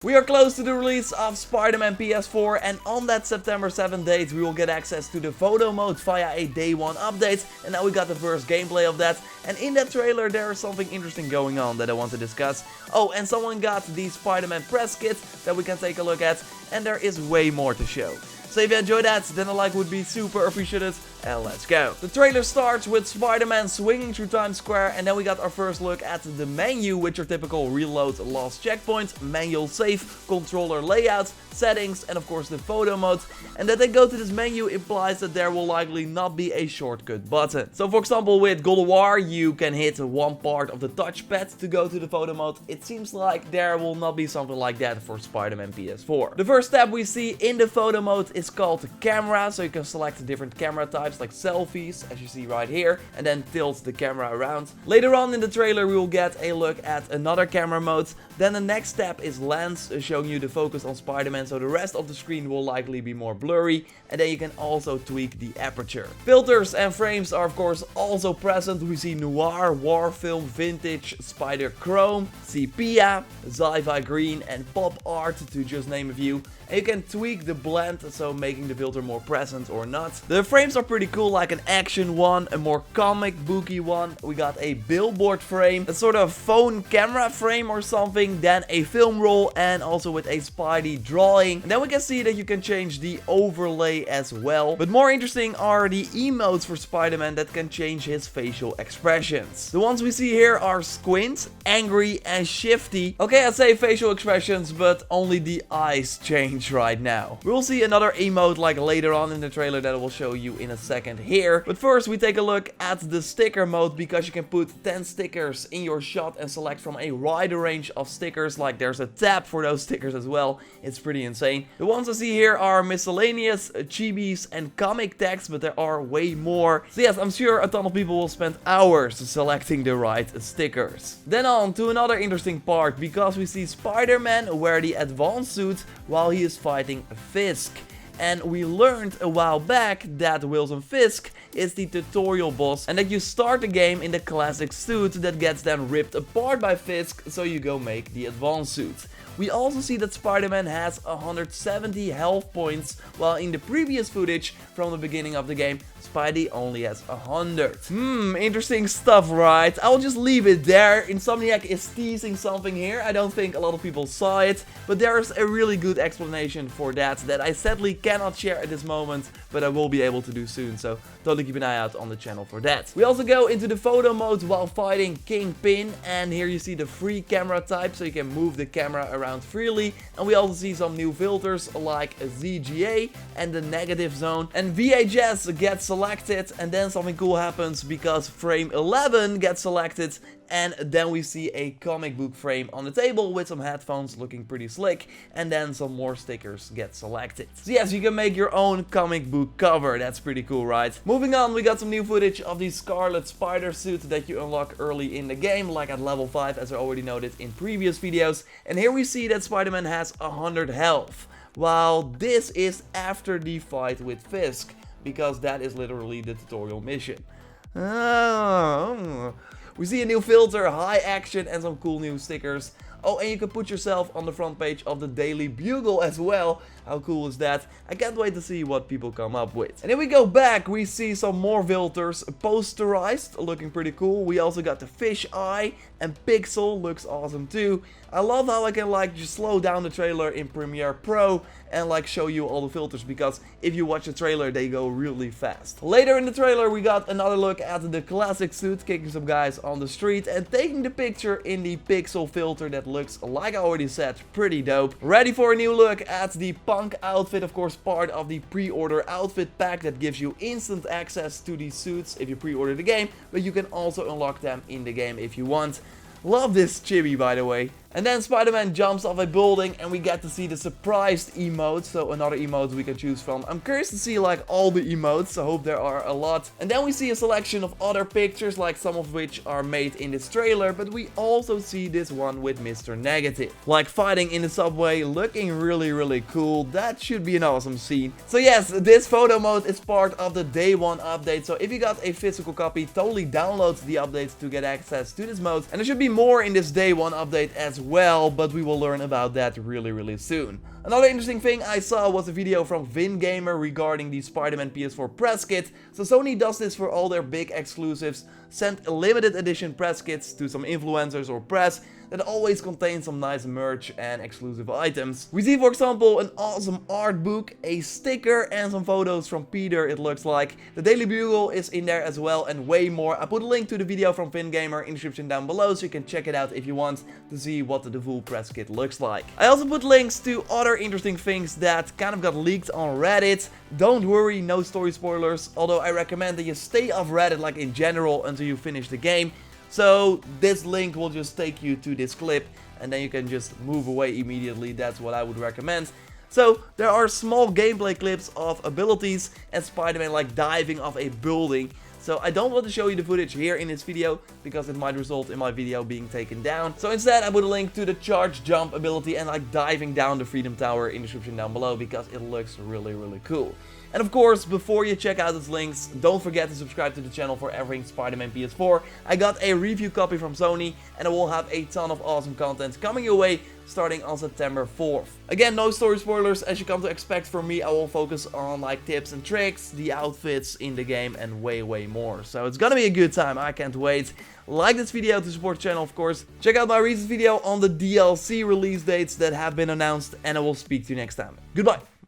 We are close to the release of Spider-Man PS4, and on that September 7th date we will get access to the photo mode via a day 1 update, and now we got the first gameplay of that, and in that trailer there is something interesting going on that I want to discuss. Oh, and someone got the Spider-Man press kit that we can take a look at, and there is way more to show. So if you enjoyed that, then a like would be super appreciated, and let's go. The trailer starts with Spider-Man swinging through Times Square, and then we got our first look at the menu with your typical reload, lost checkpoints, manual save, controller layouts, settings, and of course the photo mode. And that they go to this menu implies that there will likely not be a shortcut button. So for example with God of War you can hit one part of the touchpad to go to the photo mode. It seems like there will not be something like that for Spider-Man PS4. The first tab we see in the photo mode is called camera, so you can select different camera types like selfies, as you see right here, and then tilt the camera around. Later on in the trailer we will get a look at another camera mode. Then the next step is lens, showing you the focus on Spider-Man, so the rest of the screen will likely be more blurry, and then you can also tweak the aperture. Filters and frames are of course also present. We see noir, war film, vintage, spider chrome, sepia, sci-fi green, and pop art, to just name a few. And you can tweak the blend, so making the filter more present or not. The frames are pretty cool, like an action one, a more comic booky one. We got a billboard frame, a sort of phone camera frame or something, then a film roll, and also with a Spidey drawing. And then we can see that you can change the overlay as well. But more interesting are the emotes for Spider-Man that can change his facial expressions. The ones we see here are squint, angry, and shifty. Okay, I'd say facial expressions, but only the eyes change right now. We'll see another emote like later on in the trailer that I will show you in a second here. But first we take a look at the sticker mode, because you can put 10 stickers in your shot and select from a wider range of stickers. Like there's a tab for those stickers as well. It's pretty insane. The ones I see here are miscellaneous, chibis, and comic text, but there are way more. So yes, I'm sure a ton of people will spend hours selecting the right stickers. Then on to another interesting part, because we see Spider-Man wear the advanced suit while he is fighting Fisk. And we learned a while back that Wilson Fisk is the tutorial boss, and that you start the game in the classic suit that gets then ripped apart by Fisk, so you go make the advanced suit. We also see that Spider-Man has 170 health points, while in the previous footage from the beginning of the game, Spidey only has 100. Interesting stuff, right? I'll just leave it there. Insomniac is teasing something here. I don't think a lot of people saw it, but there's a really good explanation for that I sadly cannot share at this moment, but I will be able to do soon, so totally keep an eye out on the channel for that. We also go into the photo mode while fighting Kingpin, and here you see the free camera type, so you can move the camera around freely. And we also see some new filters like ZGA and the negative zone, and VHS gets selected, and then something cool happens because frame 11 gets selected, and then we see a comic book frame on the table with some headphones looking pretty slick, and then some more stickers get selected. So yes, you can make your own comic book cover. That's pretty cool, right? Moving on, we got some new footage of the Scarlet spider suit that you unlock early in the game, like at level 5, as I already noted in previous videos. And here we see that Spider-Man has 100 health, while this is after the fight with Fisk, because that is literally the tutorial mission. We see a new filter, high action, and some cool new stickers. Oh, and you can put yourself on the front page of the Daily Bugle as well. How cool is that? I can't wait to see what people come up with. And then we go back, we see some more filters posterized, looking pretty cool. We also got the fish eye, and Pixel looks awesome too. I love how I can like just slow down the trailer in Premiere Pro and like show you all the filters, because if you watch the trailer they go really fast. Later in the trailer we got another look at the classic suit, kicking some guys on the street and taking the picture in the Pixel filter that looks, like I already said, pretty dope. Ready for a new look at the punk outfit, of course part of the pre-order outfit pack that gives you instant access to these suits if you pre-order the game, but you can also unlock them in the game if you want. Love this chibi, by the way. And then Spider-Man jumps off a building and we get to see the surprised emote, so another emote we can choose from. I'm curious to see like all the emotes, I hope there are a lot. And then we see a selection of other pictures, like some of which are made in this trailer, but we also see this one with Mr. Negative. Like fighting in the subway, looking really cool. That should be an awesome scene. So yes, this photo mode is part of the day 1 update, so if you got a physical copy, totally download the update to get access to this mode. And there should be more in this day 1 update as as well, but we will learn about that really soon. Another interesting thing I saw was a video from VinGamer regarding the Spider-Man PS4 press kit. So Sony does this for all their big exclusives, send limited edition press kits to some influencers or press that always contain some nice merch and exclusive items. We see, for example, an awesome art book, a sticker, and some photos from Peter, it looks like. The Daily Bugle is in there as well, and way more. I put a link to the video from VinGamer in the description down below, so you can check it out if you want to see what the full press kit looks like. I also put links to other interesting things that kind of got leaked on Reddit. Don't worry, no story spoilers, although I recommend that you stay off Reddit like in general until you finish the game. So this link will just take you to this clip and then you can just move away immediately. That's what I would recommend. So there are small gameplay clips of abilities and Spider-Man like diving off a building. So I don't want to show you the footage here in this video because it might result in my video being taken down. So instead I put a link to the charge jump ability and like diving down the Freedom Tower in the description down below because it looks really cool. And of course, before you check out those links, don't forget to subscribe to the channel for everything Spider-Man PS4. I got a review copy from Sony and I will have a ton of awesome content coming your way starting on September 4th. Again, no story spoilers as you come to expect from me. I will focus on like tips and tricks, the outfits in the game and way more. So it's gonna be a good time, I can't wait. Like this video to support the channel, of course. Check out my recent video on the DLC release dates that have been announced and I will speak to you next time. Goodbye.